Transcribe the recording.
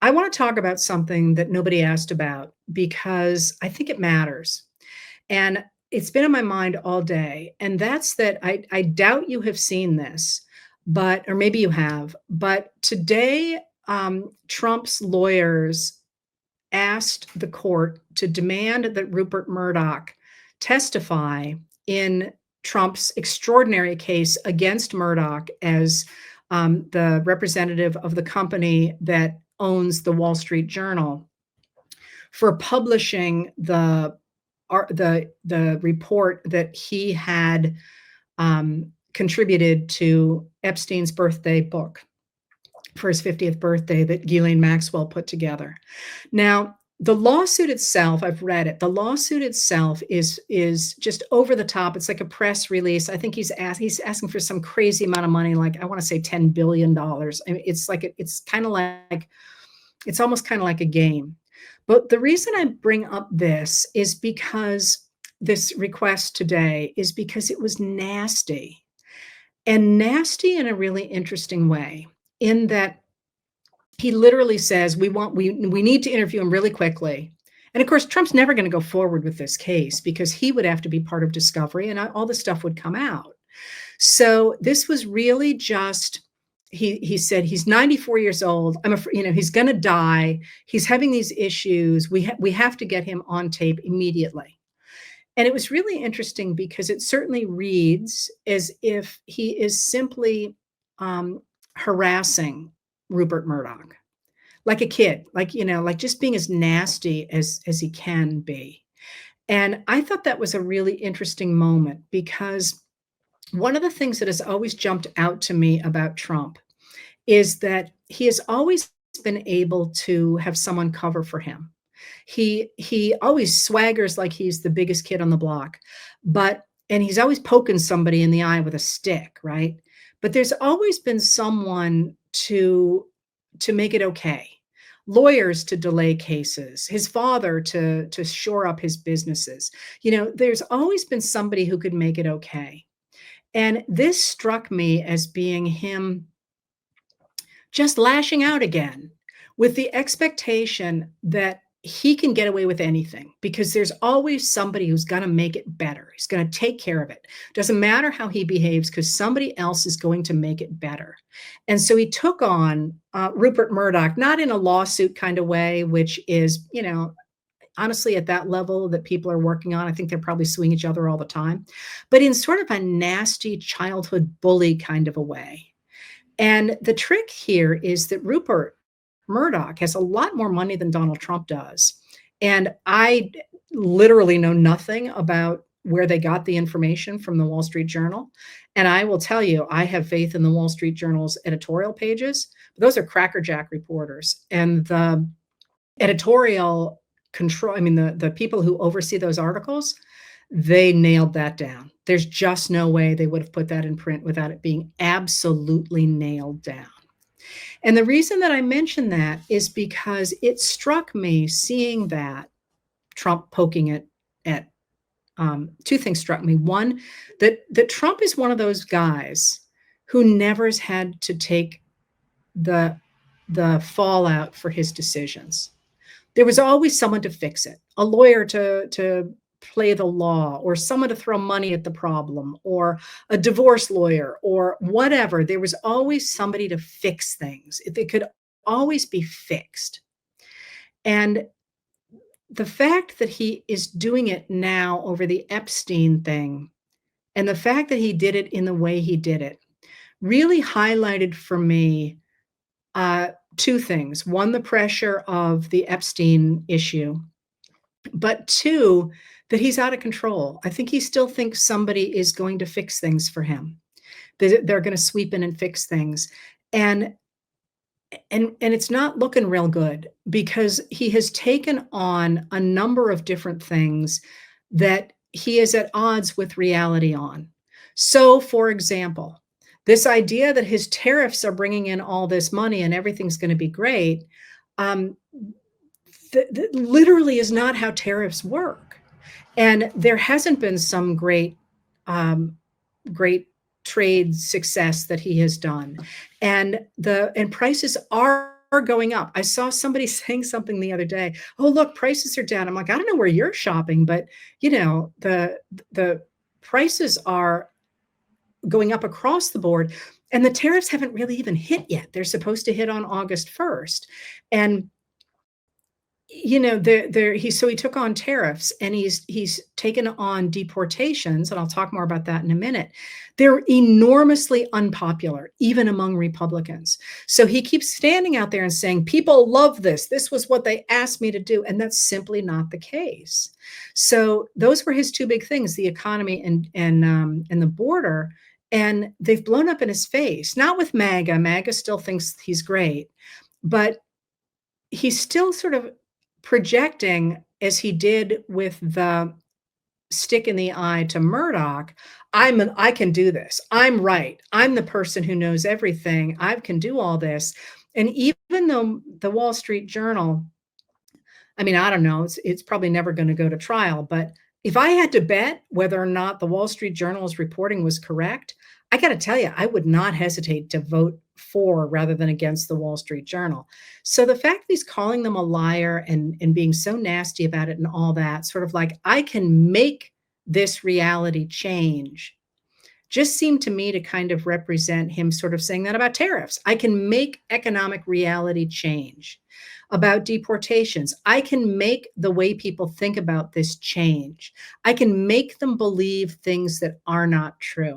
I want to talk about something that nobody asked about because I think it matters. And it's been in my mind all day. And that's that I doubt you have seen this, but, or maybe you have, but today, Trump's lawyers asked the court to demand that Rupert Murdoch testify in Trump's extraordinary case against Murdoch as the representative of the company that owns the Wall Street Journal for publishing the report that he had contributed to Epstein's birthday book for his 50th birthday that Ghislaine Maxwell put together. Now, the lawsuit itself, I've read it. The lawsuit itself is just over the top. It's like a press release. I think he's asking for some crazy amount of money, like I want to say $10 billion. I mean, it's kind of like it's almost kind of like a game. But the reason I bring up this is because this request today is because it was nasty, and nasty in a really interesting way, in that he literally says, we need to interview him really quickly. And of course, Trump's never going to go forward with this case because he would have to be part of discovery and all this stuff would come out. So this was really just, he said he's 94 years old. I'm afraid, he's going to die. He's having these issues. We have to get him on tape immediately. And it was really interesting because it certainly reads as if he is simply harassing Rupert Murdoch, like a kid, like just being as nasty as he can be. And I thought that was a really interesting moment because one of the things that has always jumped out to me about Trump is that he has always been able to have someone cover for him. He always swaggers like he's the biggest kid on the block, and he's always poking somebody in the eye with a stick, right? But there's always been someone to make it okay. Lawyers to delay cases, his father to shore up his businesses. There's always been somebody who could make it okay. And this struck me as being him just lashing out again with the expectation that he can get away with anything because there's always somebody who's going to make it better. He's going to take care of it. Doesn't matter how he behaves because somebody else is going to make it better. And so he took on Rupert Murdoch, not in a lawsuit kind of way, which is, honestly, at that level that people are working on, I think they're probably suing each other all the time, but in sort of a nasty childhood bully kind of a way. And the trick here is that Rupert Murdoch has a lot more money than Donald Trump does. And I literally know nothing about where they got the information from the Wall Street Journal. And I will tell you, I have faith in the Wall Street Journal's editorial pages. Those are crackerjack reporters. And the editorial control, the people who oversee those articles, they nailed that down. There's just no way they would have put that in print without it being absolutely nailed down. And the reason that I mention that is because it struck me seeing that Trump poking it at two things struck me. One, that Trump is one of those guys who never has had to take the fallout for his decisions. There was always someone to fix it, a lawyer to play the law, or someone to throw money at the problem, or a divorce lawyer, or whatever. There was always somebody to fix things. It could always be fixed. And the fact that he is doing it now over the Epstein thing, and the fact that he did it in the way he did it, really highlighted for me two things. One, the pressure of the Epstein issue, but two, that he's out of control. I think he still thinks somebody is going to fix things for him. They're going to sweep in and fix things. And it's not looking real good because he has taken on a number of different things that he is at odds with reality on. So, for example, this idea that his tariffs are bringing in all this money and everything's going to be great, that literally is not how tariffs work. And there hasn't been some great trade success that he has done. And prices are going up. I saw somebody saying something the other day, "Oh, look, prices are down." I'm like, "I don't know where you're shopping, but, the prices are going up across the board, and the tariffs haven't really even hit yet. They're supposed to hit on August 1st." And he took on tariffs and he's taken on deportations, and I'll talk more about that in a minute. They're enormously unpopular, even among Republicans. So he keeps standing out there and saying, "People love this. This was what they asked me to do." And that's simply not the case. So those were his two big things, the economy and the border. And they've blown up in his face, not with MAGA. MAGA still thinks he's great, but he's still sort of projecting, as he did with the stick in the eye to Murdoch, I can do this. I'm right. I'm the person who knows everything. I can do all this." And even though the Wall Street Journal, I mean, I don't know, it's probably never gonna go to trial, but if I had to bet whether or not the Wall Street Journal's reporting was correct, I gotta tell you, I would not hesitate to vote for rather than against the Wall Street Journal. So the fact that he's calling them a liar and being so nasty about it and all that, sort of like, "I can make this reality change," just seemed to me to kind of represent him sort of saying that about tariffs. I can make economic reality change. About deportations, I can make the way people think about this change. I can make them believe things that are not true.